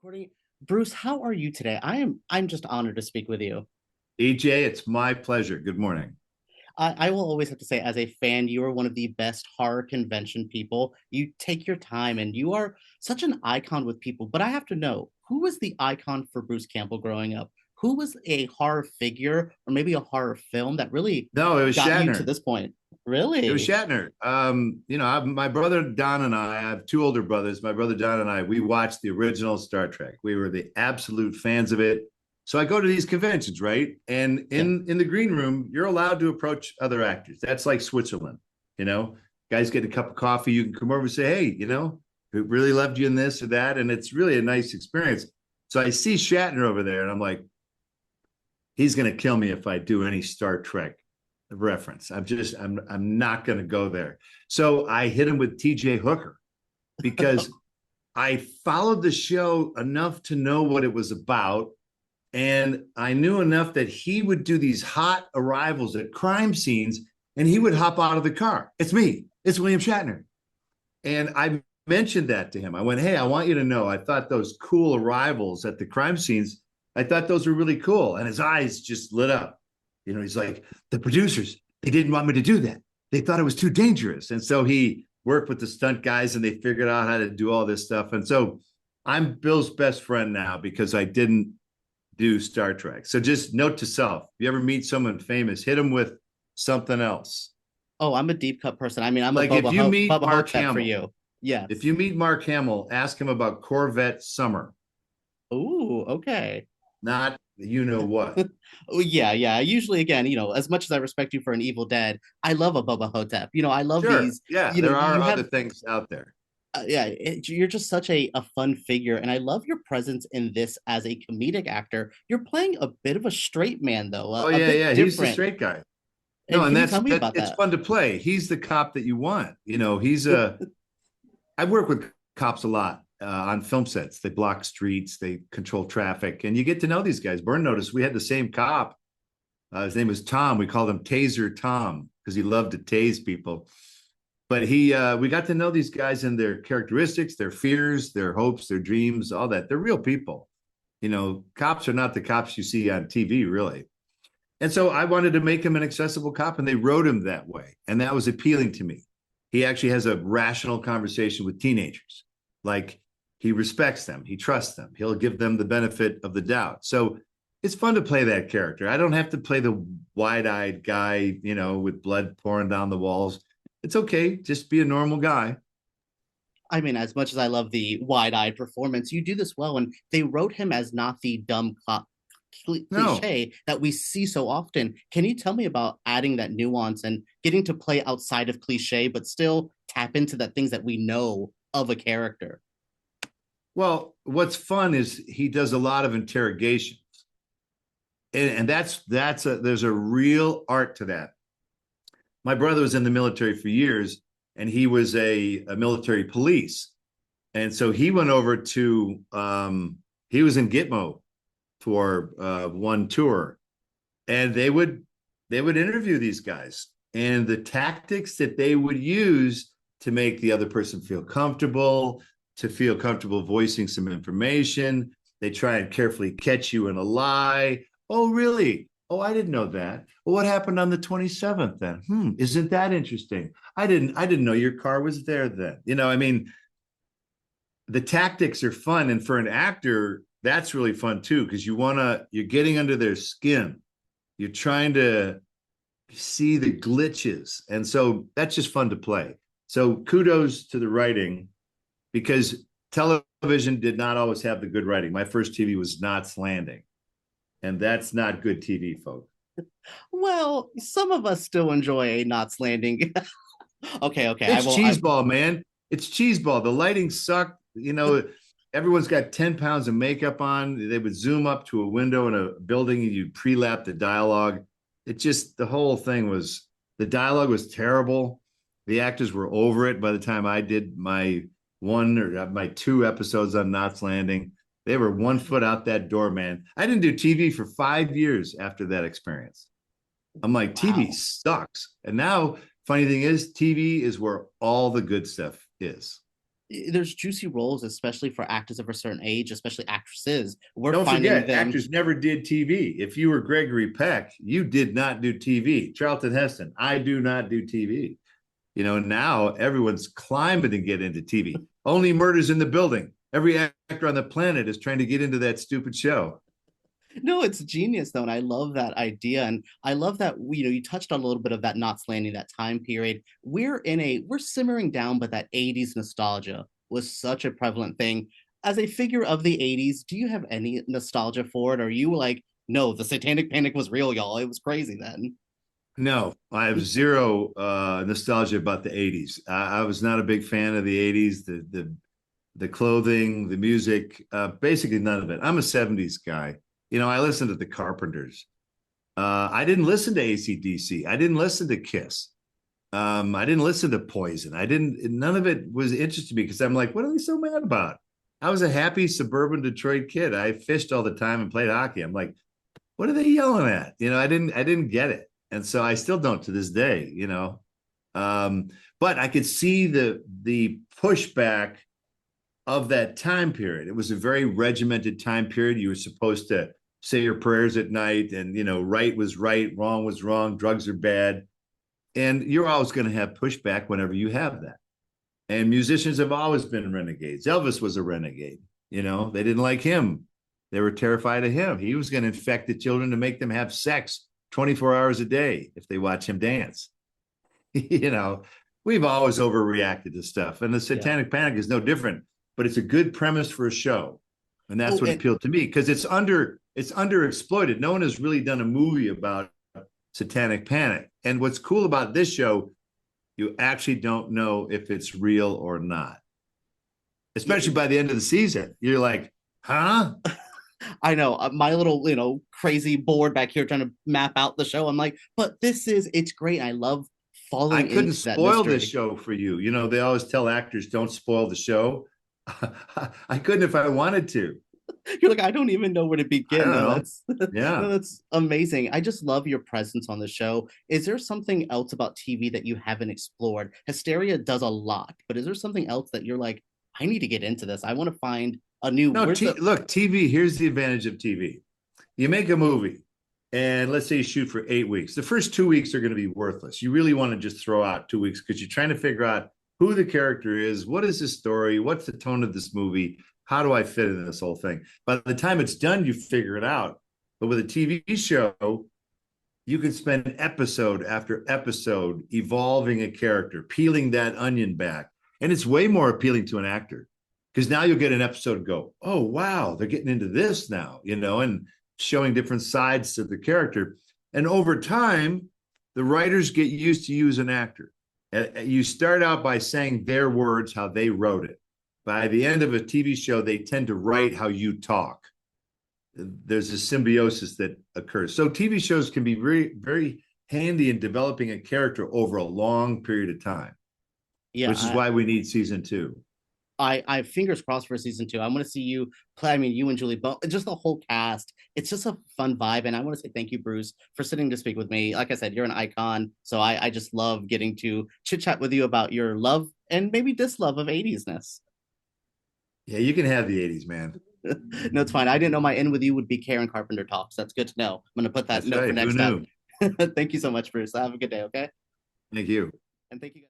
Recording. Bruce, how are you today? I'm just honored to speak with you. EJ, it's my pleasure. Good morning. I will always have to say, as a fan, you are one of the best horror convention people. You take your time and you are such an icon with people. But I have to know, who was the icon for Bruce Campbell growing up? Who was a horror figure or maybe a horror film that really No, it was got you to Shatner. this point? It was Really? Shatner. My brother Don and I have two older brothers. My brother Don and I, we watched the original Star Trek. We were the absolute fans of it. So I go to these conventions, right? And Yeah. in the green room, you're allowed to approach other actors. That's like Switzerland, you know. Guys get a cup of coffee, you can come over and say, "Hey, we really loved you in this or that," and it's really a nice experience. So I see Shatner over there, and I'm like, he's going to kill me if I do any Star Trek reference. I'm not going to go there. So I hit him with TJ Hooker because I followed the show enough to know what it was about. And I knew enough that he would do these hot arrivals at crime scenes and he would hop out of the car. It's me. It's William Shatner. And I mentioned that to him. I went, "Hey, I want you to know, I thought those cool arrivals at the crime scenes, I thought those were really cool." And his eyes just lit up. He's like, "The producers, they didn't want me to do that. They thought it was too dangerous." And so he worked with the stunt guys and they figured out how to do all this stuff. And so I'm Bill's best friend now because I didn't do Star Trek. So just note to self, if you ever meet someone famous, hit them with something else. Oh, I'm a deep cut person. I mean, I'm a Like if you meet Bubba Mark Hotep for Hamill, you. if Yes. you meet Mark Hamill, ask him about Corvette Summer, Ooh, okay. not you know what. Oh, yeah, yeah. Usually, again, as much as I respect you for an Evil Dead, I love a Bubba Hotep. I love Sure. these. Yeah, You know, there are you other have, things out there. yeah, you're just such a fun figure, and I love your presence in this as a comedic actor. You're playing a bit of a straight man, though, Oh a yeah, bit yeah. He's the different. straight guy. No, And and can you tell me that's about it's that? fun to play. He's the cop that you want. He's a I work with cops a lot on film sets. They block streets, they control traffic, and you get to know these guys. Burn Notice, we had the same cop. His name was Tom. We called him Taser Tom because he loved to tase people. But we got to know these guys and their characteristics, their fears, their hopes, their dreams, all that. They're real people. Cops are not the cops you see on TV, really. And so I wanted to make him an accessible cop, and they wrote him that way. And that was appealing to me. He actually has a rational conversation with teenagers. Like he respects them, he trusts them, he'll give them the benefit of the doubt. So it's fun to play that character. I don't have to play the wide eyed guy, with blood pouring down the walls. It's okay. Just be a normal guy. I mean, as much as I love the wide-eyed performance, you do this well, and they wrote him as not the dumb cop No, cliche that we see so often. Can you tell me about adding that nuance and getting to play outside of cliche, but still tap into the things that we know of a character? well, what's fun is he does a lot of interrogations, and there's a real art to that. My brother was in the military for years, and he was a military police, and so he went over to he was in Gitmo for one tour, and they would interview these guys, and the tactics that they would use to make the other person feel comfortable voicing some information. They try and carefully catch you in a lie. "Oh, really? Oh, I didn't know that. Well, what happened on the 27th then? Isn't that interesting? I didn't know your car was there then." I mean, the tactics are fun, and for an actor, that's really fun too, because you're getting under their skin. You're trying to see the glitches. And so that's just fun to play. So kudos to the writing because television did not always have the good writing. My first TV was Knots Landing, and that's not good TV, folks. Well, some of us still enjoy a Knots Landing. Okay, okay, I It's won't. cheeseball, man. It's cheeseball. The lighting sucked. Everyone's got 10 pounds of makeup on. They would zoom up to a window in a building and you'd pre-lap the dialogue. The whole thing the dialogue was terrible. The actors were over it by the time I did my one or my two episodes on Knots Landing. They were 1 foot out that door, man. I didn't do TV for 5 years after that experience. I'm like, TV Wow. sucks. And now, funny thing is, TV is where all the good stuff is. there's juicy roles, especially for actors of a certain age, especially actresses. We're Don't finding forget, them. actors never did TV. If you were Gregory Peck, you did not do TV. Charlton Heston, I do not do TV. Now everyone's climbing to get into TV. Only Murders in the Building. Every actor on the planet is trying to get into that stupid show. No, it's genius though, and I love that idea, and I love that you touched on a little bit of that Knots Landing, that time period. We're simmering down, but that '80s nostalgia was such a prevalent thing. As a figure of the '80s, do you have any nostalgia for it? Or are you like, no, the Satanic Panic was real, y'all. It was crazy then. No, I have zero nostalgia about the '80s. I was not a big fan of the '80s. The clothing, the music, basically none of it. I'm a '70s guy. I listened to the Carpenters. I didn't listen to AC/DC. I didn't listen to Kiss. I didn't listen to Poison. I didn't. None of it was interesting me because I'm like, what are they so mad about? I was a happy suburban Detroit kid. I fished all the time and played hockey. I'm like, what are they yelling at? I didn't get it, and so I still don't to this day. But I could see the pushback of that time period. It was a very regimented time period. You were supposed to say your prayers at night, and right was right, wrong was wrong, drugs are bad, and you're always going to have pushback whenever you have that. And musicians have always been renegades. Elvis was a renegade. They didn't like him. They were terrified of him. He was going to infect the children to make them have sex 24 hours a day if they watch him dance. We've always overreacted to stuff, and the Yeah. Satanic Panic is no different. But it's a good premise for a show, and that's Oh, what and appealed to me because it's underexploited. No one has really done a movie about Satanic Panic. And what's cool about this show, you actually don't know if it's real or not, yeah, especially by the end of the season. You're like, huh? I know, my little, crazy board back here trying to map out the show. I'm like, but it's great. I love I falling couldn't into that spoil this mystery. show for you. They always tell actors don't spoil the show. I couldn't if I wanted to. You're like, I don't even know where to I begin. don't No, know. that's no, Yeah. that's amazing. I just love your presence on the show. Is there something else about TV that you haven't explored? Hysteria does a lot, but is there something else that you're like, I need to get into this? I want to find a new. No, Where's the? look, TV, here's the advantage of TV. You make a movie, and let's say you shoot for 8 weeks. The first 2 weeks are going to be worthless. You really want to just throw out 2 weeks because you're trying to figure out who the character is, what is the story, what's the tone of this movie, how do I fit in this whole thing. By the time it's done, you figure it out. But with a TV show, you can spend episode after episode evolving a character, peeling that onion back. And it's way more appealing to an actor because now you'll get an episode and go, oh, wow, they're getting into this now, and showing different sides to the character. And over time, the writers get used to use an actor. You start out by saying their words, how they wrote it. By the end of a TV show, they tend to write how you talk. There's a symbiosis that occurs. So TV shows can be very, very handy in developing a character over a long period of time, Yeah, which is why we need season 2. I fingers crossed for season 2. I want to see you play. I mean, you and Julie Bowen, just the whole cast. It's just a fun vibe, and I want to say thank you, Bruce, for sitting to speak with me. Like I said, you're an icon, so I just love getting to chit chat with you about your love and maybe dislove of '80s-ness. Yeah, you can have the '80s, man. No, it's fine. I didn't know my end with you would be Karen Carpenter talks. That's good to know. I'm gonna put that That's note for right. Who next time. knew? Thank you so much, Bruce. Have a good day, okay? Thank you. And thank you guys.